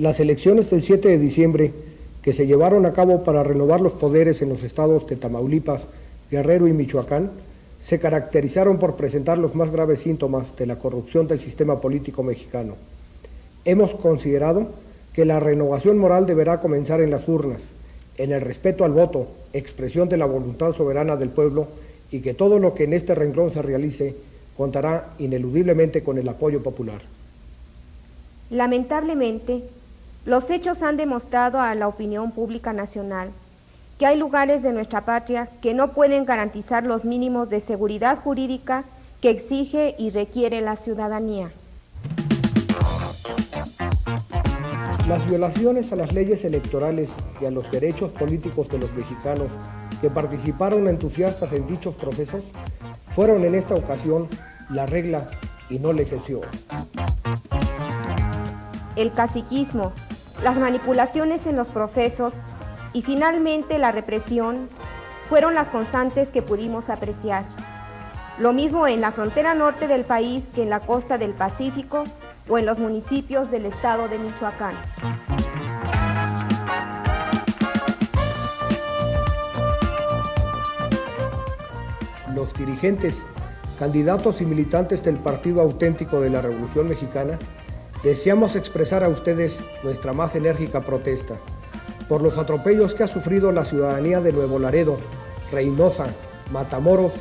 Las elecciones del 7 de diciembre, que se llevaron a cabo para renovar los poderes en los estados de Tamaulipas, Guerrero y Michoacán, se caracterizaron por presentar los más graves síntomas de la corrupción del sistema político mexicano. Hemos considerado que la renovación moral deberá comenzar en las urnas, en el respeto al voto, expresión de la voluntad soberana del pueblo, y que todo lo que en este renglón se realice contará ineludiblemente con el apoyo popular. Lamentablemente, los hechos han demostrado a la opinión pública nacional que hay lugares de nuestra patria que no pueden garantizar los mínimos de seguridad jurídica que exige y requiere la ciudadanía. Las violaciones a las leyes electorales y a los derechos políticos de los mexicanos que participaron entusiastas en dichos procesos fueron en esta ocasión la regla y no la excepción. El caciquismo, las manipulaciones en los procesos y finalmente la represión fueron las constantes que pudimos apreciar. Lo mismo en la frontera norte del país que en la costa del Pacífico o en los municipios del estado de Michoacán. Los dirigentes, candidatos y militantes del Partido Auténtico de la Revolución Mexicana, deseamos expresar a ustedes nuestra más enérgica protesta por los atropellos que ha sufrido la ciudadanía de Nuevo Laredo, Reynosa, Matamoros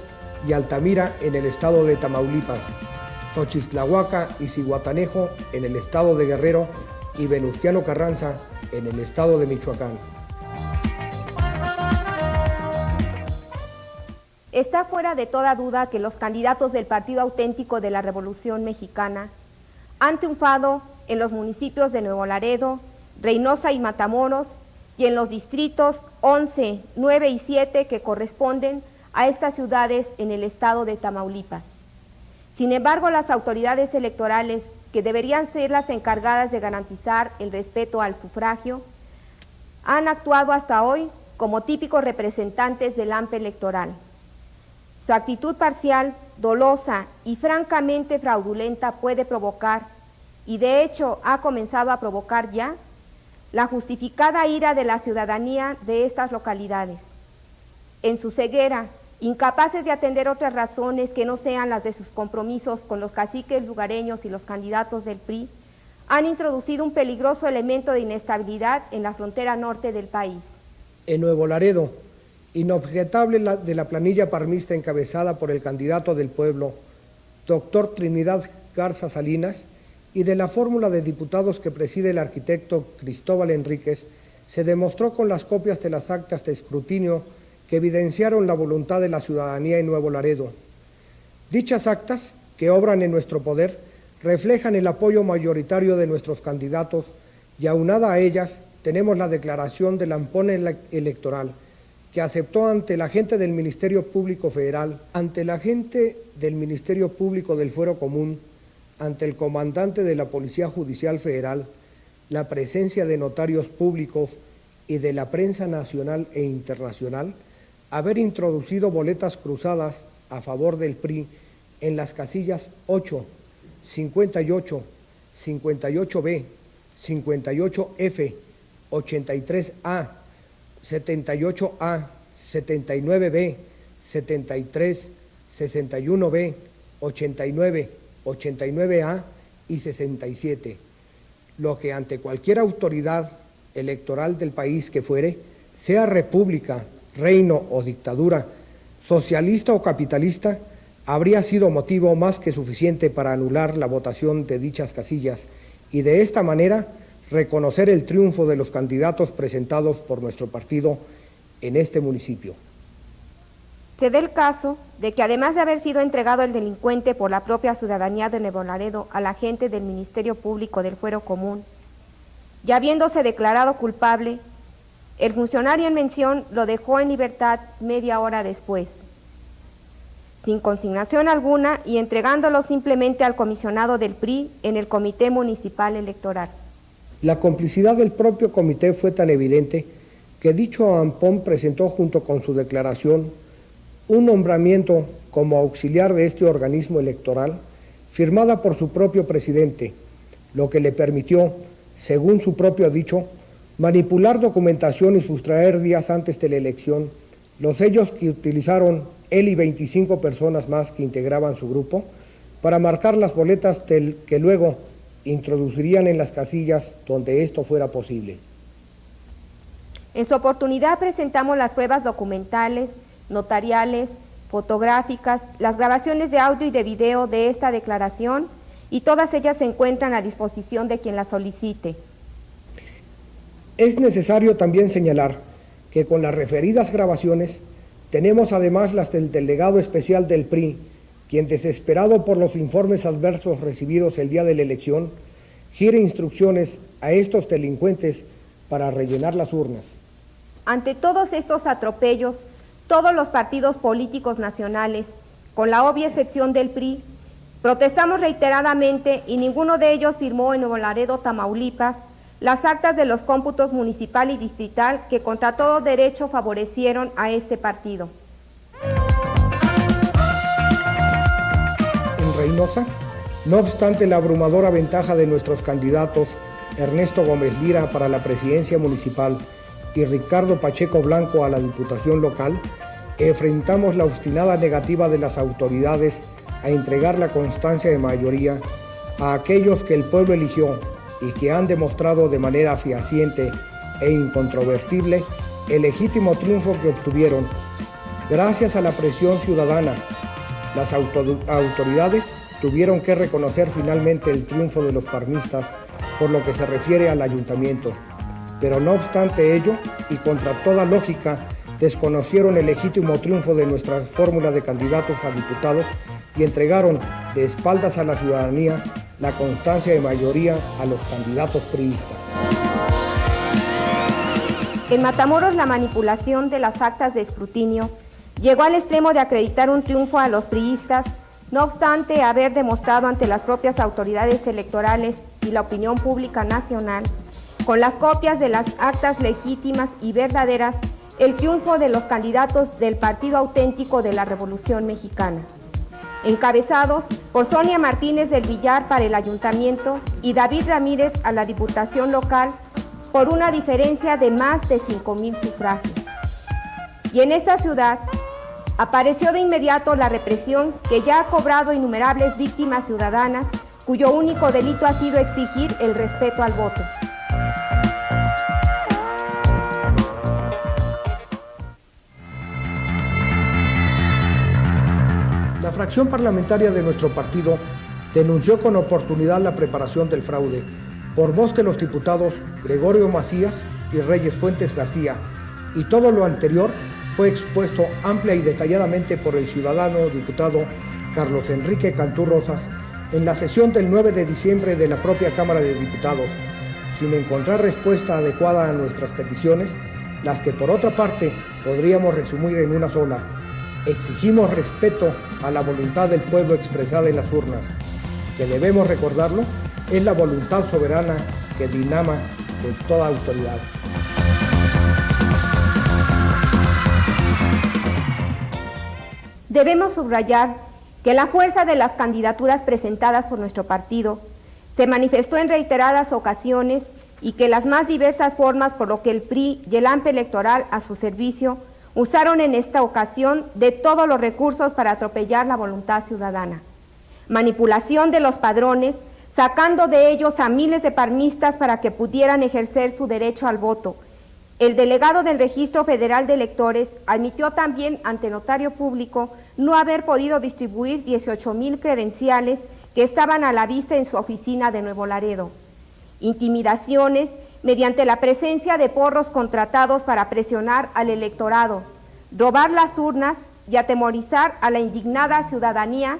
y Altamira en el estado de Tamaulipas, Xochistlahuaca y Zihuatanejo en el estado de Guerrero y Venustiano Carranza en el estado de Michoacán. Está fuera de toda duda que los candidatos del Partido Auténtico de la Revolución Mexicana han triunfado en los municipios de Nuevo Laredo, Reynosa y Matamoros y en los distritos 11, 9 y 7 que corresponden a estas ciudades en el estado de Tamaulipas. Sin embargo, las autoridades electorales, que deberían ser las encargadas de garantizar el respeto al sufragio, han actuado hasta hoy como típicos representantes del AMPE electoral. Su actitud parcial, dolosa y francamente fraudulenta puede provocar, y de hecho ha comenzado a provocar ya, la justificada ira de la ciudadanía de estas localidades. En su ceguera, incapaces de atender otras razones que no sean las de sus compromisos con los caciques lugareños y los candidatos del PRI, han introducido un peligroso elemento de inestabilidad en la frontera norte del país. En Nuevo Laredo, inobjetable de la planilla parmista encabezada por el candidato del pueblo, doctor Trinidad Garza Salinas, y de la fórmula de diputados que preside el arquitecto Cristóbal Enríquez, se demostró con las copias de las actas de escrutinio que evidenciaron la voluntad de la ciudadanía en Nuevo Laredo. Dichas actas, que obran en nuestro poder, reflejan el apoyo mayoritario de nuestros candidatos y aunada a ellas tenemos la declaración del ampón electoral que aceptó ante la gente del Ministerio Público Federal, ante la gente del Ministerio Público del Fuero Común, ante el comandante de la Policía Judicial Federal, la presencia de notarios públicos y de la prensa nacional e internacional, haber introducido boletas cruzadas a favor del PRI en las casillas 8, 58, 58B, 58F, 83A, 78A, 79B, 73, 61B, 89, 89A y 67, lo que ante cualquier autoridad electoral del país que fuere, sea república, reino o dictadura, socialista o capitalista, habría sido motivo más que suficiente para anular la votación de dichas casillas y de esta manera reconocer el triunfo de los candidatos presentados por nuestro partido en este municipio. Se da el caso de que además de haber sido entregado el delincuente por la propia ciudadanía de Nuevo Laredo a la gente del Ministerio Público del Fuero Común, y habiéndose declarado culpable, el funcionario en mención lo dejó en libertad media hora después, sin consignación alguna y entregándolo simplemente al comisionado del PRI en el Comité Municipal Electoral. La complicidad del propio comité fue tan evidente que dicho ampón presentó junto con su declaración un nombramiento como auxiliar de este organismo electoral firmada por su propio presidente, lo que le permitió, según su propio dicho, manipular documentación y sustraer días antes de la elección los sellos que utilizaron él y 25 personas más que integraban su grupo para marcar las boletas que luego introducirían en las casillas donde esto fuera posible. En su oportunidad presentamos las pruebas documentales, notariales, fotográficas, las grabaciones de audio y de video de esta declaración, y todas ellas se encuentran a disposición de quien las solicite. Es necesario también señalar que con las referidas grabaciones tenemos además las del delegado especial del PRI, quien, desesperado por los informes adversos recibidos el día de la elección, gira instrucciones a estos delincuentes para rellenar las urnas. Ante todos estos atropellos, todos los partidos políticos nacionales, con la obvia excepción del PRI, protestamos reiteradamente y ninguno de ellos firmó en Nuevo Laredo, Tamaulipas, las actas de los cómputos municipal y distrital que contra todo derecho favorecieron a este partido. En Reynosa, no obstante la abrumadora ventaja de nuestros candidatos Ernesto Gómez Lira para la presidencia municipal y Ricardo Pacheco Blanco a la diputación local, enfrentamos la obstinada negativa de las autoridades a entregar la constancia de mayoría a aquellos que el pueblo eligió y que han demostrado de manera fehaciente e incontrovertible el legítimo triunfo que obtuvieron. Gracias a la presión ciudadana, las autoridades tuvieron que reconocer finalmente el triunfo de los parmistas por lo que se refiere al ayuntamiento, pero no obstante ello, y contra toda lógica, desconocieron el legítimo triunfo de nuestra fórmula de candidatos a diputados y entregaron de espaldas a la ciudadanía la constancia de mayoría a los candidatos priistas. En Matamoros, la manipulación de las actas de escrutinio llegó al extremo de acreditar un triunfo a los priistas, no obstante haber demostrado ante las propias autoridades electorales y la opinión pública nacional, con las copias de las actas legítimas y verdaderas, el triunfo de los candidatos del Partido Auténtico de la Revolución Mexicana, encabezados por Sonia Martínez del Villar para el Ayuntamiento y David Ramírez a la Diputación Local, por una diferencia de más de 5,000 sufragios. Y en esta ciudad apareció de inmediato la represión que ya ha cobrado innumerables víctimas ciudadanas, cuyo único delito ha sido exigir el respeto al voto. La fracción parlamentaria de nuestro partido denunció con oportunidad la preparación del fraude por voz de los diputados Gregorio Macías y Reyes Fuentes García, y todo lo anterior fue expuesto amplia y detalladamente por el ciudadano diputado Carlos Enrique Cantú Rosas en la sesión del 9 de diciembre de la propia Cámara de Diputados, sin encontrar respuesta adecuada a nuestras peticiones, las que por otra parte podríamos resumir en una sola: exigimos respeto a la voluntad del pueblo expresada en las urnas, que debemos recordarlo, es la voluntad soberana que dinama de toda autoridad. Debemos subrayar que la fuerza de las candidaturas presentadas por nuestro partido se manifestó en reiteradas ocasiones y que las más diversas formas por lo que el PRI y el AMPE electoral a su servicio usaron en esta ocasión de todos los recursos para atropellar la voluntad ciudadana. Manipulación de los padrones, sacando de ellos a miles de parmistas para que pudieran ejercer su derecho al voto. El delegado del Registro Federal de Electores admitió también ante notario público no haber podido distribuir 18,000 credenciales que estaban a la vista en su oficina de Nuevo Laredo. Intimidaciones mediante la presencia de porros contratados para presionar al electorado, robar las urnas y atemorizar a la indignada ciudadanía,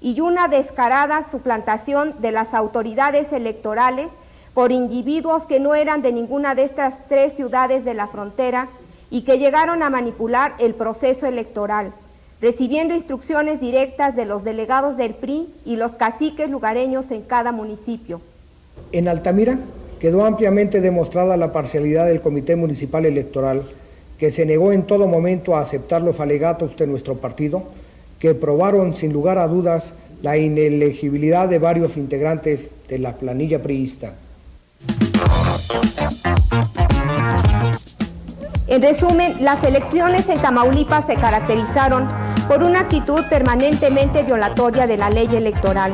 y una descarada suplantación de las autoridades electorales por individuos que no eran de ninguna de estas 3 ciudades de la frontera y que llegaron a manipular el proceso electoral, recibiendo instrucciones directas de los delegados del PRI y los caciques lugareños en cada municipio. En Altamira quedó ampliamente demostrada la parcialidad del Comité Municipal Electoral, que se negó en todo momento a aceptar los alegatos de nuestro partido, que probaron sin lugar a dudas la inelegibilidad de varios integrantes de la planilla priista. En resumen, las elecciones en Tamaulipas se caracterizaron por una actitud permanentemente violatoria de la ley electoral,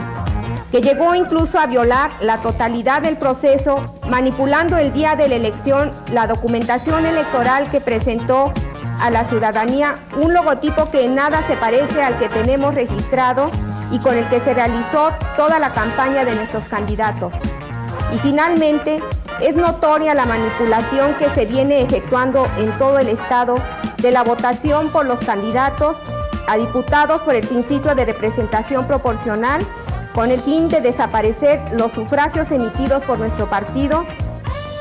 que llegó incluso a violar la totalidad del proceso, manipulando el día de la elección la documentación electoral que presentó a la ciudadanía un logotipo que en nada se parece al que tenemos registrado y con el que se realizó toda la campaña de nuestros candidatos. Y finalmente, es notoria la manipulación que se viene efectuando en todo el estado de la votación por los candidatos a diputados por el principio de representación proporcional, con el fin de desaparecer los sufragios emitidos por nuestro partido,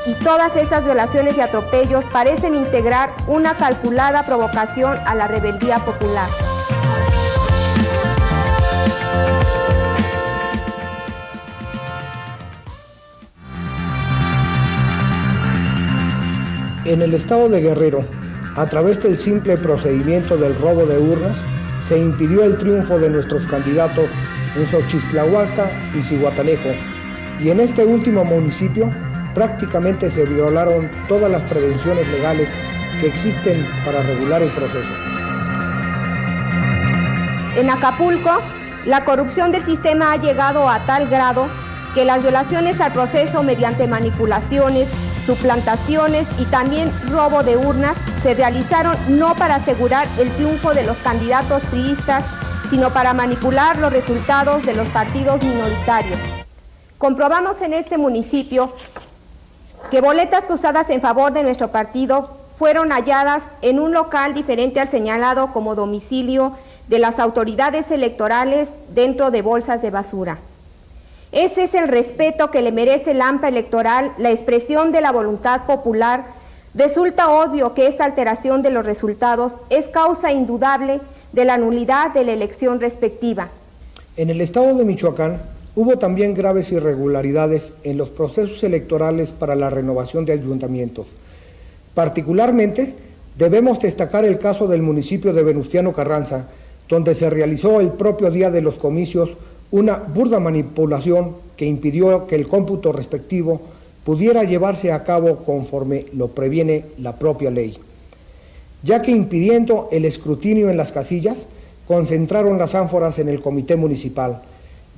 y todas estas violaciones y atropellos parecen integrar una calculada provocación a la rebeldía popular. En el estado de Guerrero, a través del simple procedimiento del robo de urnas, se impidió el triunfo de nuestros candidatos en Xochistlahuaca y Zihuatanejo, y en este último municipio prácticamente se violaron todas las prevenciones legales que existen para regular el proceso. En Acapulco, la corrupción del sistema ha llegado a tal grado que las violaciones al proceso mediante manipulaciones, suplantaciones y también robo de urnas se realizaron no para asegurar el triunfo de los candidatos priistas, sino para manipular los resultados de los partidos minoritarios. Comprobamos en este municipio que boletas usadas en favor de nuestro partido fueron halladas en un local diferente al señalado como domicilio de las autoridades electorales dentro de bolsas de basura. Ese es el respeto que le merece el AMPA electoral, la expresión de la voluntad popular. Resulta obvio que esta alteración de los resultados es causa indudable de la nulidad de la elección respectiva. En el estado de Michoacán hubo también graves irregularidades en los procesos electorales para la renovación de ayuntamientos. Particularmente, debemos destacar el caso del municipio de Venustiano Carranza, donde se realizó el propio día de los comicios una burda manipulación que impidió que el cómputo respectivo pudiera llevarse a cabo conforme lo previene la propia ley, ya que impidiendo el escrutinio en las casillas, concentraron las ánforas en el comité municipal,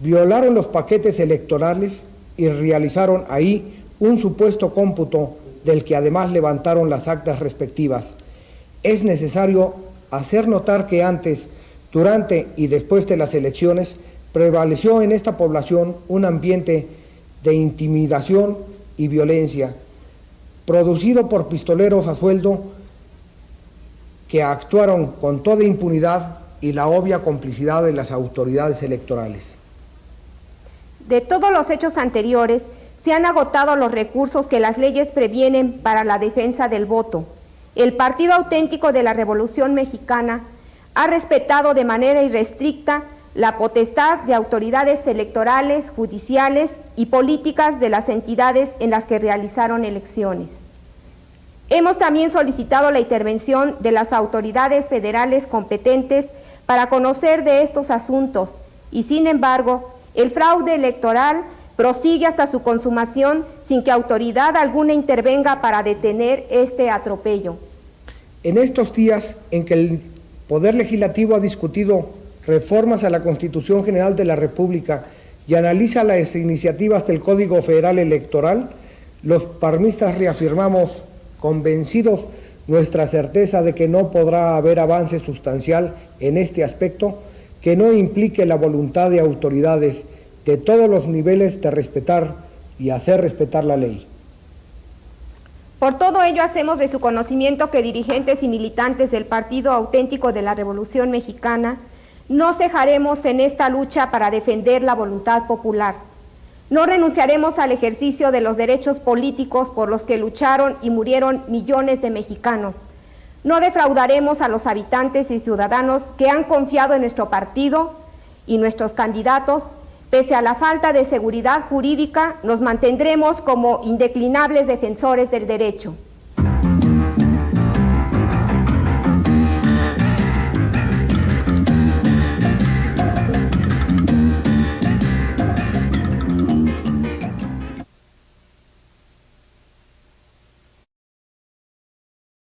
violaron los paquetes electorales y realizaron ahí un supuesto cómputo del que además levantaron las actas respectivas. Es necesario hacer notar que antes, durante y después de las elecciones prevaleció en esta población un ambiente de intimidación y violencia, producido por pistoleros a sueldo que actuaron con toda impunidad y la obvia complicidad de las autoridades electorales. De todos los hechos anteriores, se han agotado los recursos que las leyes previenen para la defensa del voto. El Partido Auténtico de la Revolución Mexicana ha respetado de manera irrestricta la potestad de autoridades electorales, judiciales y políticas de las entidades en las que realizaron elecciones. Hemos también solicitado la intervención de las autoridades federales competentes para conocer de estos asuntos y, sin embargo, el fraude electoral prosigue hasta su consumación sin que autoridad alguna intervenga para detener este atropello. En estos días en que el Poder Legislativo ha discutido reformas a la Constitución General de la República y analiza las iniciativas del Código Federal Electoral, los panistas reafirmamos convencidos nuestra certeza de que no podrá haber avance sustancial en este aspecto que no implique la voluntad de autoridades de todos los niveles de respetar y hacer respetar la ley. Por todo ello hacemos de su conocimiento que dirigentes y militantes del Partido Auténtico de la Revolución Mexicana no cejaremos en esta lucha para defender la voluntad popular. No renunciaremos al ejercicio de los derechos políticos por los que lucharon y murieron millones de mexicanos. No defraudaremos a los habitantes y ciudadanos que han confiado en nuestro partido y nuestros candidatos. Pese a la falta de seguridad jurídica, nos mantendremos como indeclinables defensores del derecho.